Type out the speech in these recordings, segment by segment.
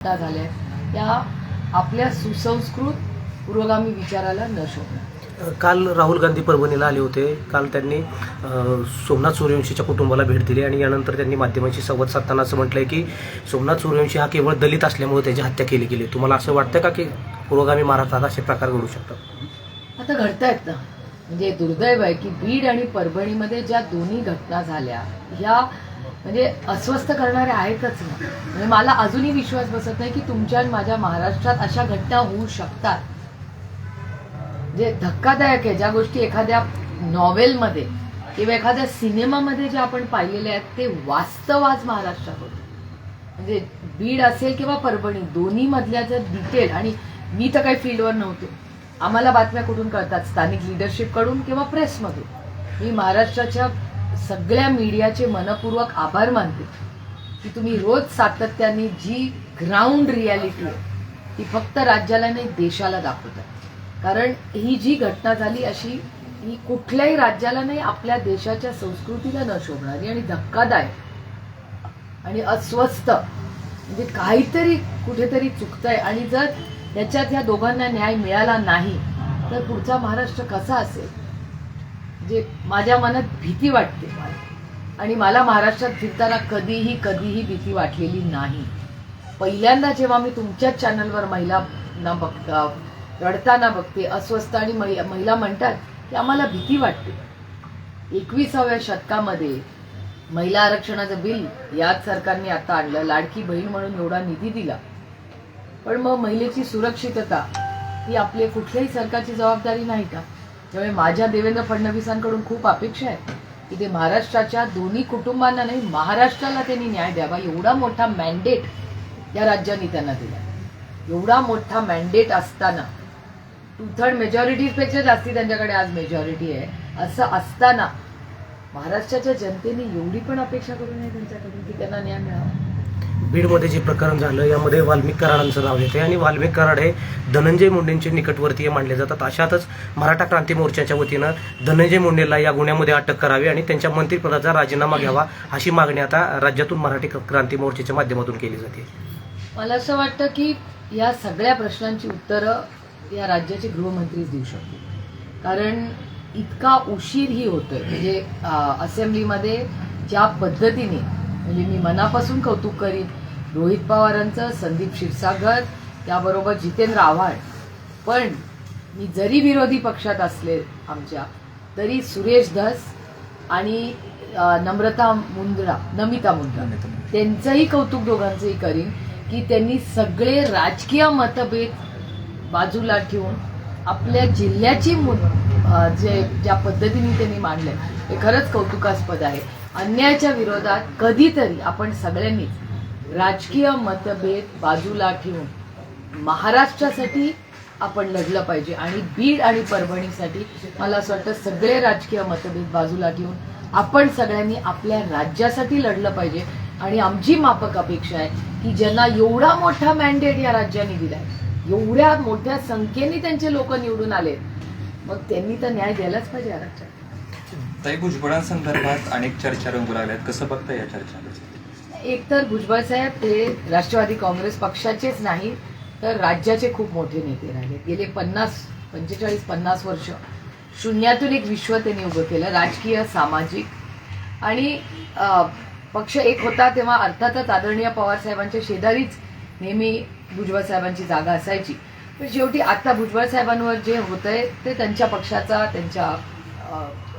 झाल्या त्या आपल्या सुसंस्कृत पुरोगामी विचाराला न शोभणार। काल राहुल गांधी परभणीला आले होते। काल त्यांनी सोमनाथ सूर्यवंशीच्या कुटुंबाला भेट दिली आणि यानंतर त्यांनी माध्यमांशी संवाद साधताना असं म्हटलंय की सोमनाथ सूर्यवंशी हा केवळ दलित असल्यामुळे त्याची हत्या केली गेली। तुम्हाला असं वाटतं का की पुरोगामी महाराष्ट्रात असे प्रकार घडू शकतात? आता घडतायत ना, म्हणजे दुर्दैव आहे की बीड आणि परभणीमध्ये ज्या दोन्ही घटना झाल्या ह्या म्हणजे अस्वस्थ करणारे आहेतच ना। म्हणजे मला अजूनही विश्वास बसत नाही की तुमच्या आणि माझ्या महाराष्ट्रात अशा घटना होऊ शकतात। जे धक्कादायक आहे, ज्या गोष्टी एखाद्या नॉवेलमध्ये किंवा एखाद्या सिनेमामध्ये ज्या आपण पाहिलेल्या आहेत ते वास्तव आज महाराष्ट्रात होतं। म्हणजे बीड असेल किंवा परभणी दोन्ही मधल्या जर डिटेल, आणि मी तर काही फील्डवर नव्हतो, आम्हाला बातम्या कुठून कळतात? स्थानिक लिडरशिप कडून किंवा प्रेसमधून। मी महाराष्ट्राच्या सगळ्या मीडियाचे मनपूर्वक आभार मानते की तुम्ही रोज सातत्याने जी ग्राउंड रियालिटी आहे ती फक्त राज्याला नाही देशाला दाखवतात। कारण ही जी घटना झाली अशी ही कुठल्याही राज्याला नाही, आपल्या देशाच्या संस्कृतीला न शोभणारी आणि धक्कादायक आणि अस्वस्थ, म्हणजे काहीतरी कुठेतरी चुकतंय। आणि जर त्याच्यात ह्या दोघांना न्याय मिळाला नाही तर पुढचा महाराष्ट्र कसा असेल? म्हणजे माझ्या मनात भीती वाटते आणि मला महाराष्ट्रात फिरताना कधीही भीती वाटलेली नाही। पहिल्यांदा जेव्हा मी तुमच्याच चॅनलवर महिलांना बघता रडताना बघते, अस्वस्थ, आणि महिला म्हणतात की आम्हाला भीती वाटते। 21व्या शतकामध्ये महिला आरक्षणाचं बिल याच सरकारने आता आणलं, लाडकी बहीण म्हणून एवढा निधी दिला, पण मग महिलेची सुरक्षितता ही आपली कुठल्याही सरकारची जबाबदारी नाही का? त्यामुळे माझ्या देवेंद्र फडणवीसांकडून खूप अपेक्षा आहे की ते महाराष्ट्राच्या दोन्ही कुटुंबांना नाही, महाराष्ट्राला त्यांनी न्याय द्यावा। एवढा मोठा मॅन्डेट या राज्यांनी त्यांना दिला, एवढा मोठा मॅन्डेट असताना 2/3 मेजॉरिटीपेक्षा जास्ती त्यांच्याकडे आज मेजॉरिटी आहे, असं असताना महाराष्ट्राच्या जनतेने एवढी पण अपेक्षा करू नये त्यांच्याकडून की त्यांना न्याय मिळावा। बीडमध्ये जे प्रकरण झालं यामध्ये वाल्मिक कराडांचं नाव येते आणि वाल्मिक कराड हे धनंजय मुंडेंचे निकटवर्तीय मानले जातात। अशातच मराठा क्रांती मोर्चाच्या वतीनं धनंजय मुंडेला या गुन्ह्यामध्ये अटक करावी आणि त्यांच्या मंत्रिपदाचा राजीनामा घ्यावा अशी मागणी आता राज्यातून मराठी क्रांती मोर्चाच्या माध्यमातून केली जाते। मला असं वाटतं की या सगळ्या प्रश्नांची उत्तरं या राज्याचे गृहमंत्रीच देऊ शकतील, कारण इतका उशीरही होतोय। म्हणजे असेंब्लीमध्ये ज्या पद्धतीने, म्हणजे मी मनापासून कौतुक करीन रोहित पवारांचं, संदीप क्षीरसागर, त्याबरोबर जितेंद्र आव्हाड, पण मी जरी विरोधी पक्षात असले आमच्या, तरी सुरेश धस आणि नमिता मुंद्रा त्यांचंही कौतुक दोघांचंही करीन की त्यांनी सगळे राजकीय मतभेद बाजूला ठेवून आपल्या जिल्ह्याची ज्या पद्धतीने त्यांनी मांडलंय हे खरंच कौतुकास्पद आहे। अन्यायाच्या विरोधात कधीतरी आपण सगळ्यांनीच राजकीय मतभेद बाजूला ठेवून महाराष्ट्रासाठी आपण लढलं पाहिजे आणि बीड आणि परभणीसाठी मला असं वाटतं सगळे राजकीय मतभेद बाजूला ठेवून आपण सगळ्यांनी आपल्या राज्यासाठी लढलं पाहिजे। आणि आमची माफक अपेक्षा आहे की ज्यांना एवढा मोठा मॅन्डेट या राज्याने दिलाय, एवढ्या मोठ्या संख्येने त्यांचे लोक निवडून आले, मग त्यांनी तर न्याय द्यायलाच पाहिजे या राज्यात। ताई, भुजबळांसंदर्भात अनेक चर्चा रंगू लागल्यात, कसं बघता या चर्चा? एकतर भुजबळ साहेब हे राष्ट्रवादी काँग्रेस पक्षाचेच नाही तर राज्याचे खूप मोठे नेते राहिले। गेले 45-50 वर्ष शून्यातून एक विश्व त्यांनी उभं केलं, राजकीय, सामाजिक, आणि पक्ष एक होता तेव्हा अर्थातच आदरणीय पवार साहेबांच्या शेजारीच नेहमी भुजबळ साहेबांची जागा असायची, पण शेवटी आता भुजबळ साहेबांवर जे होतंय ते त्यांच्या पक्षाचा, त्यांच्या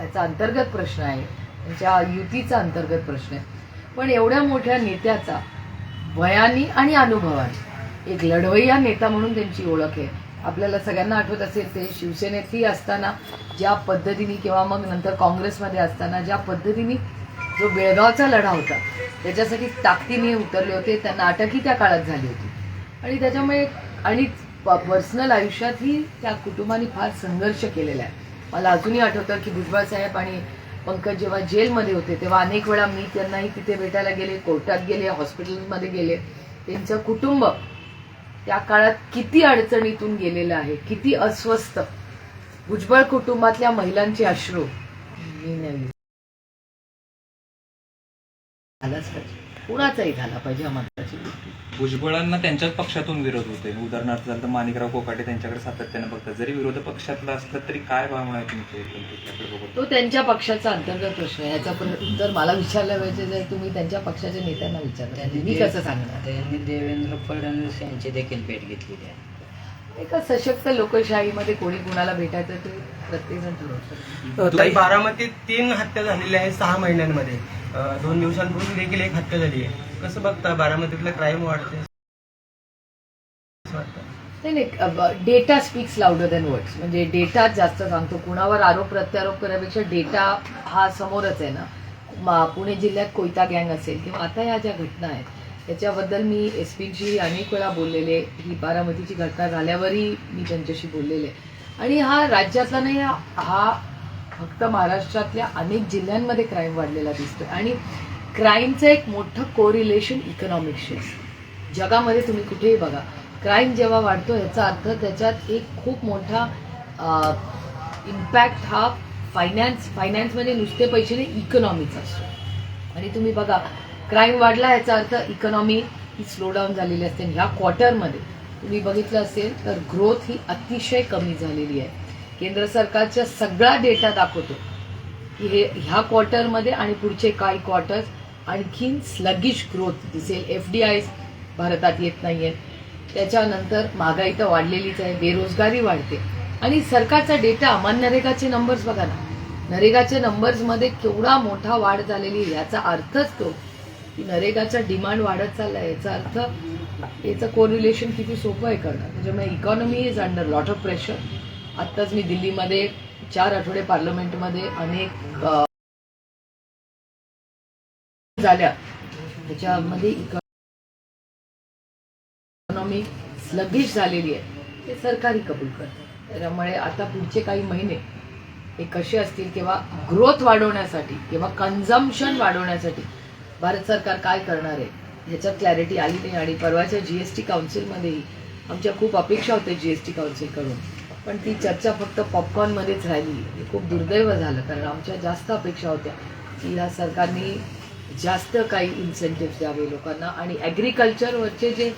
याचा अंतर्गत प्रश्न आहे, त्यांच्या युतीचा अंतर्गत प्रश्न आहे। पण एवढ्या मोठ्या नेत्याचा वयाने आणि अनुभवाने एक लढवय्या नेता म्हणून त्यांची ओळख आहे। आपल्याला सगळ्यांना आठवत असेल ते शिवसेनेतही असताना ज्या पद्धतीने किंवा मग नंतर काँग्रेसमध्ये असताना ज्या पद्धतीने जो बेळगावचा लढा होता त्याच्यासाठी ताकदीने उतरले होते, त्यांना अटकही त्या काळात झाली होती। आणि त्याच्यामुळे आणि पर्सनल आयुष्यातही त्या कुटुंबाने फार संघर्ष केलेला आहे। मला अजूनही आठवतं की भुजबळ साहेब आणि पंकज जेव्हा जेलमध्ये होते तेव्हा अनेक वेळा मी त्यांनाही तिथे भेटायला गेले, कोर्टात गेले, हॉस्पिटलमध्ये गेले। त्यांचं कुटुंब त्या काळात किती अडचणीतून गेलेलं आहे, किती अस्वस्थ। भुजबळ कुटुंबातल्या महिलांचे अश्रू मी नाही झालाच पाहिजे, कुणाचाही झाला पाहिजे, हा महत्वाची गोष्ट। भुजबळांना त्यांच्याच पक्षातून विरोध होते. उदाहरणार्थ झालं तर माणिकराव कोकाटे त्यांच्याकडे सातत्याने बघतात. जरी विरोधी पक्षातला असलं तरी काय भावना आहे तुमची त्याकडे बघत? तो त्यांच्या पक्षाचा अंतर्गत प्रश्न आहे. याचा उत्तर मला विचारलं पाहिजे जर तुम्ही त्यांच्या पक्षाच्या नेत्यांना विचारलं, मी कसं सांगणार? त्यांनी देवेंद्र फडणवीस यांची देखील भेट घेतलेली आहे. एका सशक्त लोकशाहीमध्ये कोणी कुणाला भेटायचं ते प्रत्येकजण ठरवतं. ताई, बारामतीत 3 हत्या झालेल्या आहेत 6 महिन्यांमध्ये. 2 दिवसांपूर्वी देखील एक हत्या झाली आहे. कसं बघता बारामतीतलं क्राईम वाढते असं वाटतं? नाही, data speaks louder than words. म्हणजे डेटा जास्त सांगतो. कुणावर आरोप प्रत्यारोप करण्यापेक्षा डेटा हा समोरच आहे ना. पुणे जिल्ह्यात कोयता गँग असेल किंवा आता या ज्या घटना आहेत त्याच्याबद्दल मी एसपींशी अनेक वेळा बोललेले. ही बारामतीची घटना झाल्यावरही मी त्यांच्याशी बोललेले. आणि हा राज्यातला नाही, हा फक्त महाराष्ट्रातल्या अनेक जिल्ह्यांमध्ये क्राईम वाढलेला दिसतोय. आणि क्राईमचं एक मोठं कोरिलेशन इकॉनॉमिक्सशी असतं. जगामध्ये तुम्ही कुठेही बघा, क्राईम जेव्हा वाढतो याचा अर्थ त्याच्यात एक खूप मोठा इम्पॅक्ट हा फायनान्समध्ये नुसते पैसे नाही, इकॉनॉमीचा असतो. आणि तुम्ही बघा, क्राईम वाढला याचा अर्थ इकॉनॉमी ही स्लो डाऊन झालेली असते. ह्या क्वार्टरमध्ये तुम्ही बघितलं असेल तर ग्रोथ ही अतिशय कमी झालेली आहे. केंद्र सरकारचा सगळा डेटा दाखवतो की ह्या क्वार्टरमध्ये आणि पुढचे काही क्वार्टर्स आणखीन स्लगिश ग्रोथ दिसेल. FDIs भारतात येत नाहीये. त्याच्यानंतर महागाई तर वाढलेलीच आहे, बेरोजगारी वाढते. आणि सरकारचा डेटा, मनरेगाचे नंबर्स बघा ना, नरेगाच्या नंबर्समध्ये केवढा मोठा वाढ झालेली आहे. याचा अर्थच तो की नरेगाचा डिमांड वाढत चाललाय. याचा अर्थ याचं कोरिलेशन किती सोपं आहे करणं. त्याच्यामुळे economy is under lot of pressure. आत्ताच मी दिल्लीमध्ये 4 आठवडे पार्लमेंटमध्ये अनेक झाल्या, त्याच्यामध्ये इकॉनॉमी स्लगिश झालेली आहे. ते सरकारही कबूल करतं. त्यामुळे आता पुढचे काही महिने हे कसे असतील किंवा ग्रोथ वाढवण्यासाठी किंवा कन्झम्पशन वाढवण्यासाठी भारत सरकार काय करणार आहे ह्याच्यात क्लॅरिटी आली नाही. आणि परवाच्या GST काउन्सिलमध्येही आमच्या खूप अपेक्षा होत्या GST काउन्सिलकडून, पण ती चर्चा फक्त पॉपकॉर्नमध्येच राहिली. हे खूप दुर्दैव झालं, कारण आमच्या जास्त अपेक्षा होत्या की या सरकारने जास्त काही इन्सेंटिव्ह द्यावे लोकांना आणि ॲग्रिकल्चरवरचे जे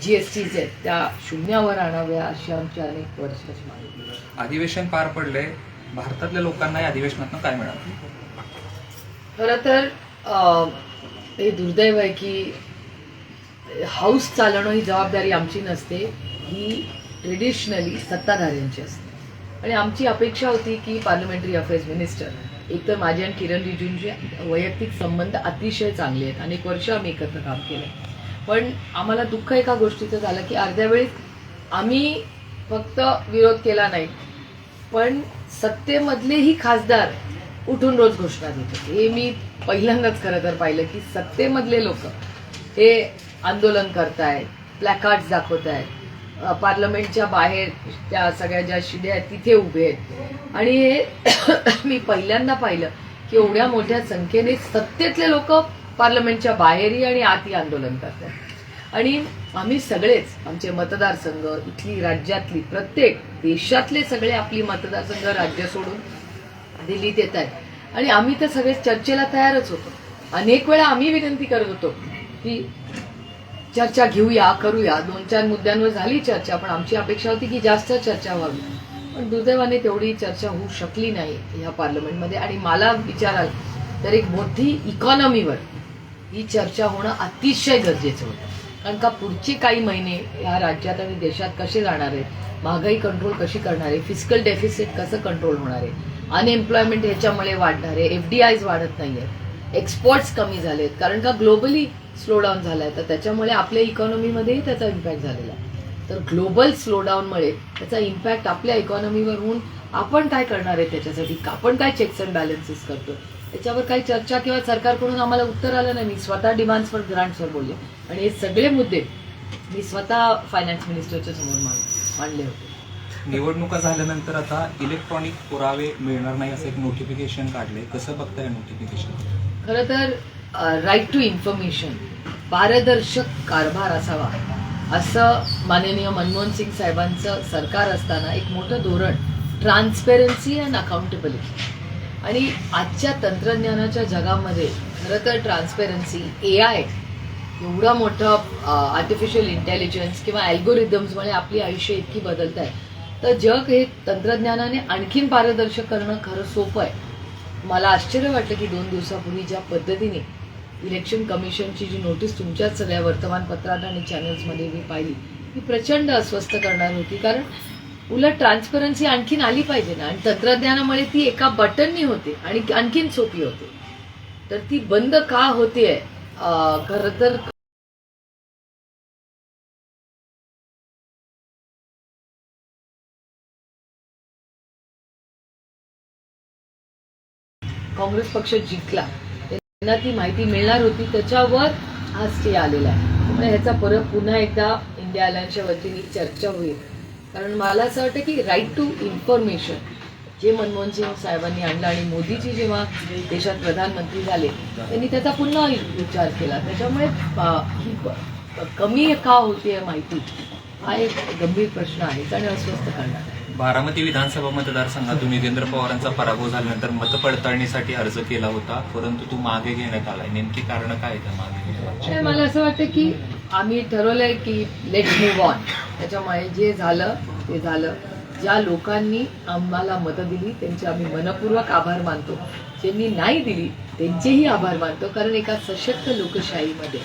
GSTs आहेत त्या शून्यावर आणाव्या अशी आमची अनेक वर्षाची मागणी. अधिवेशन पार पडले, भारतातल्या लोकांना या अधिवेशनातून काय मिळालं? खरं तर हे दुर्दैव आहे की हाऊस चालवणं ही जबाबदारी आमची नसते, ही ट्रेडिशनली सत्ताधाऱ्यांची असते. आणि आमची अपेक्षा होती की पार्लमेंटरी अफेअर्स मिनिस्टर, एकतर माझे आणि किरण रिजिजूंचे वैयक्तिक संबंध अतिशय चांगले आहेत, अनेक वर्ष आम्ही एकत्र काम केलं. पण आम्हाला दुःख एका गोष्टीचं झालं की अर्ध्या वेळी आम्ही फक्त विरोध केला नाही, पण सत्तेमधलेही खासदार उठून रोज घोषणा देत होते. हे मी पहिल्यांदाच खरं तर पाहिलं की सत्तेमधले लोक हे आंदोलन करतायत, प्लॅकार्ड्स दाखवतायत, पार्लमेंटच्या बाहेर त्या सगळ्या ज्या शिड्या आहेत तिथे उभे आहेत. आणि हे मी पहिल्यांदा पाहिलं की एवढ्या मोठ्या संख्येने सत्तेतले लोक पार्लमेंटच्या बाहेरही आणि आतही आंदोलन करतात. आणि आम्ही सगळेच, आमचे मतदारसंघ, इथली राज्यातली, प्रत्येक देशातले सगळे आपली मतदारसंघ राज्य सोडून दिल्लीत येत आहेत. आणि आम्ही तर सगळे चर्चेला तयारच होतो. अनेक वेळा आम्ही विनंती करत होतो की चर्चा घेऊया, करूया. 2-4 मुद्द्यांवर झाली चर्चा, पण आमची अपेक्षा होती की जास्त चर्चा व्हावी. पण दुर्दैवाने तेवढी चर्चा होऊ शकली नाही ह्या पार्लमेंटमध्ये. आणि मला विचाराल तर एक मोठी इकॉनॉमीवर ही चर्चा होणं अतिशय गरजेचं होतं. कारण का पुढचे काही महिने ह्या राज्यात आणि देशात कसे जाणार आहेत, महागाई कंट्रोल कशी करणार आहे, फिस्कल डेफिसिट कसं कंट्रोल होणार आहे, अनएम्प्लॉयमेंट ह्याच्यामुळे वाढणार आहे, FDIs वाढत नाही आहेत, एक्सपोर्ट्स कमी झालेत कारण का ग्लोबली स्लो डाऊन झाला आहे. तर त्याच्यामुळे आपल्या इकॉनॉमीमध्येही त्याचा इम्पॅक्ट झालेला आहे. तर ग्लोबल स्लो डाऊनमुळे त्याचा इम्पॅक्ट आपल्या इकॉनॉमीवर होऊन आपण काय करणार आहे त्याच्यासाठी, आपण काय चेक्स अँड बॅलन्सेस करतो त्याच्यावर काही चर्चा किंवा सरकारकडून आम्हाला उत्तर आलं नाही. मी स्वतः डिमांड्स फॉर ग्रांट्सवर बोलले आणि हे सगळे मुद्दे मी स्वतः फायनान्स मिनिस्टरच्या समोर मांडले होते. निवडणुका झाल्यानंतर आता इलेक्ट्रॉनिक पुरावे मिळणार नाही असं एक नोटिफिकेशन काढले, कसं बघताय नोटिफिकेशन? खरं तर राईट टू इन्फॉर्मेशन, पारदर्शक कारभार असावा असं माननीय मनमोहन सिंग साहेबांचं सरकार असताना एक मोठं धोरण, ट्रान्सपेरन्सी अँड अकाउंटेबिलिटी. आणि आजच्या तंत्रज्ञानाच्या जगामध्ये खरं तर ट्रान्सपेरन्सी, AI एवढं मोठं आर्टिफिशियल इंटेलिजन्स किंवा अल्गोरिदम्समुळे आपली आयुष्य इतकी बदलत आहे, तर जग हे तंत्रज्ञानाने आणखीन पारदर्शक करणं खरं सोपं आहे. मला आश्चर्य वाटलं की 2 दिवसापूर्वी ज्या पद्धतीने इलेक्शन कमिशनची जी नोटीस तुमच्याच सगळ्या वर्तमानपत्रात आणि चॅनल्समध्ये मी पाहिली, ती प्रचंड अस्वस्थ करणार होती. कारण उलट ट्रान्सपरन्सी आणखीन आली पाहिजे ना, आणि तंत्रज्ञानामुळे ती एका बटननी होते आणि आणखीन सोपी होते. तर ती बंद का होतेय? खरं तर काँग्रेस पक्ष जिंकला, त्यांना ती माहिती मिळणार होती, त्याच्यावर हा स्टे आलेला आहे. त्यामुळे ह्याचा परत पुन्हा एकदा इंडिया अलायन्सच्या वतीने चर्चा होईल. कारण मला असं वाटतं की राईट टू इन्फॉर्मेशन जे मनमोहन सिंग साहेबांनी आणलं आणि मोदीजी जेव्हा देशात प्रधानमंत्री झाले त्यांनी त्याचा पुन्हा विचार केला. त्याच्यामुळे ही कमी का होते माहिती हा एक गंभीर प्रश्न आहे आणि अस्वस्थ करणार आहे. बारामती विधानसभा मतदारसंघातून युगेंद्र पवारांचा पराभव झाल्यानंतर मतपडताळणीसाठी अर्ज केला होता, परंतु तो मागे घेण्यात आलाय. नेमकी कारण काय त्या मागे घेण्याची? मला असं वाटतं की आम्ही ठरवलंय की लेट्स मूव्ह ऑन. त्याच्यामुळे जे झालं ते झालं. ज्या लोकांनी आम्हाला मतं दिली त्यांचे आम्ही मनपूर्वक आभार मानतो. ज्यांनी नाही दिली त्यांचेही आभार मानतो. कारण एका सशक्त लोकशाहीमध्ये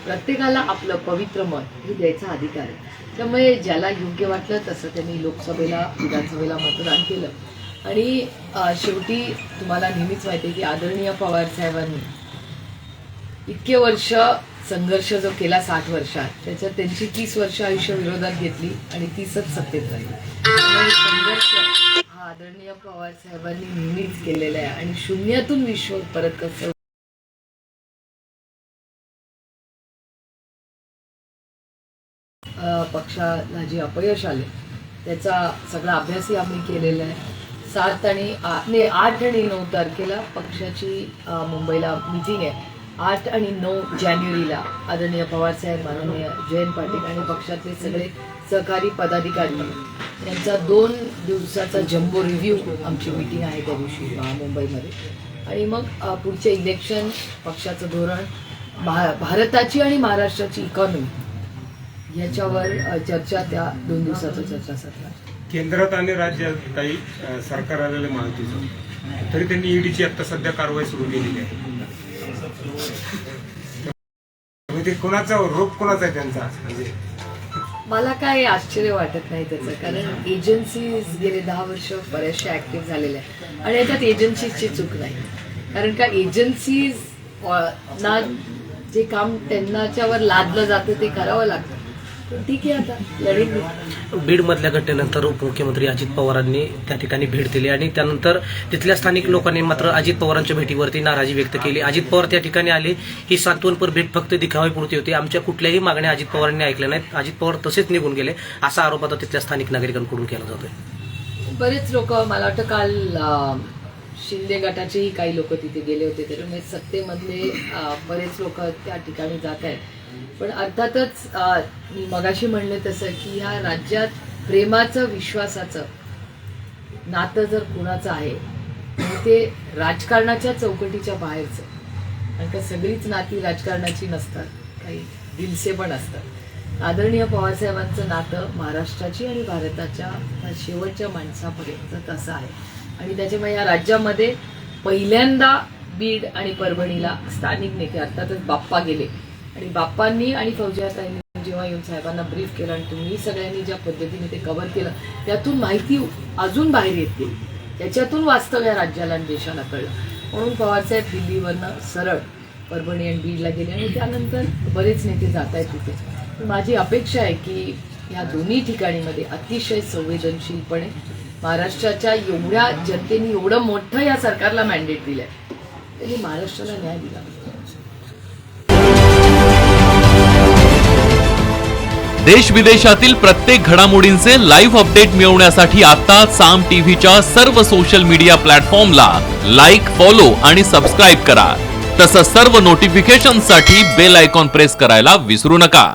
प्रत्येकाला आपलं पवित्र मत हे द्यायचा अधिकार आहे. त्यामुळे ज्याला योग्य वाटलं तसं त्यांनी लोकसभेला विधानसभेला मतदान केलं. आणि शेवटी तुम्हाला नेहमीच माहिती आहे की आदरणीय पवार साहेबांनी इतके वर्ष संघर्ष जो केला 60 वर्षात, त्याच्यात त्यांची 30 वर्ष आयुष्य विरोधात घेतली आणि 30च सत्तेत राहिली. त्यामुळे संघर्ष हा आदरणीय पवार साहेबांनी नेहमीच केलेला आहे. आणि शून्यातून विश्व परत कसं पक्षाला जे अपयश आले त्याचा सगळा अभ्यासही आम्ही केलेला आहे. 8 आणि 9 तारखेला पक्षाची मुंबईला मीटिंग आहे. 8 आणि 9 जानेवारीला आदरणीय पवारसाहेब, माननीय जयंत पाटील आणि पक्षातले सगळे सहकारी पदाधिकारी यांचा 2 दिवसाचा जम्बो रिव्ह्यू आमची मीटिंग आहे त्या दिवशी मुंबईमध्ये. आणि मग पुढचे इलेक्शन, पक्षाचं धोरण, भारताची आणि महाराष्ट्राची इकॉनॉमी याच्यावर चर्चा त्या 2 दिवसाचा चर्चासत्र. केंद्रात आणि राज्यात काही सरकार आलेल्या माहितीचं तरी त्यांनी ईडीची आता सध्या कारवाई सुरू केलेली आहे. ते कोणाचा रोप कोणाचा आहे त्यांचा? म्हणजे मला काय आश्चर्य वाटत नाही त्याचं. कारण एजन्सीज गेले 10 वर्ष बऱ्याचशा ऍक्टिव्ह झालेल्या आहेत आणि याच्यात एजन्सीजची चूक नाही. कारण का एजन्सीज ना जे काम त्यांच्यावर लादलं जातं ते करावं लागतं. ठीक आहे, आता लढेल. बीडमधल्या घटनेनंतर उपमुख्यमंत्री अजित पवारांनी त्या ठिकाणी भेट दिली आणि त्यानंतर तिथल्या स्थानिक लोकांनी मात्र अजित पवारांच्या भेटीवरती नाराजी व्यक्त केली. अजित पवार त्या ठिकाणी आले, ही सांत्वनपर भेट फक्त दिखाव्यापुरती होती. आमच्या कुठल्याही मागण्या अजित पवारांनी ऐकल्या नाहीत. अजित पवार तसेच निघून गेले, असा आरोप आता तिथल्या स्थानिक नागरिकांकडून केला जातोय. बरेच लोक, मला वाटतं काल शिंदे गटाचेही काही लोक तिथे गेले होते. त्याच्यामुळे सत्तेमधले बरेच लोक त्या ठिकाणी जात आहेत. पण अर्थातच मी मगाशी म्हणले तसं की ह्या राज्यात प्रेमाचं, विश्वासाचं नातं जर कुणाचं आहे तर ते राजकारणाच्या चौकटीच्या बाहेरचं. कारण का सगळीच नाती राजकारणाची नसतात, काही दिलसे पण असतात. आदरणीय पवारसाहेबांचं नातं महाराष्ट्राची आणि भारताच्या शेवटच्या माणसापर्यंत तसं आहे. आणि त्याच्यामुळे या राज्यामध्ये पहिल्यांदा बीड आणि परभणीला स्थानिक नेते, अर्थातच बाप्पा गेले, आणि बाप्पांनी आणि फौजियाताईंनी जेव्हा येऊन साहेबांना ब्रीफ केलं आणि तुम्ही सगळ्यांनी ज्या पद्धतीने ते कव्हर केलं त्यातून माहिती अजून बाहेर येते, त्याच्यातून वास्तव या राज्याला आणि देशाला कळलं. म्हणून पवारसाहेब दिल्लीवरनं सरळ परभणी आणि बीडला गेले आणि त्यानंतर बरेच नेते जात आहेत तिथे. माझी अपेक्षा आहे की या दोन्ही ठिकाणीमध्ये अतिशय संवेदनशीलपणे महाराष्ट्राच्या एवढ्या जनतेने एवढं मोठं या सरकारला मॅन्डेट दिलंय, त्यांनी महाराष्ट्राला न्याय दिला. देश विदेशातील प्रत्येक घडामोडींचे लाईव्ह अपडेट मिळवण्यासाठी आता साम टीव्हीच्या सर्व सोशल मीडिया प्लॅटफॉर्मला लाईक, फॉलो आणि सबस्क्राईब करा. तसंच सर्व नोटिफिकेशनसाठी बेल आयकॉन प्रेस करायला विसरू नका.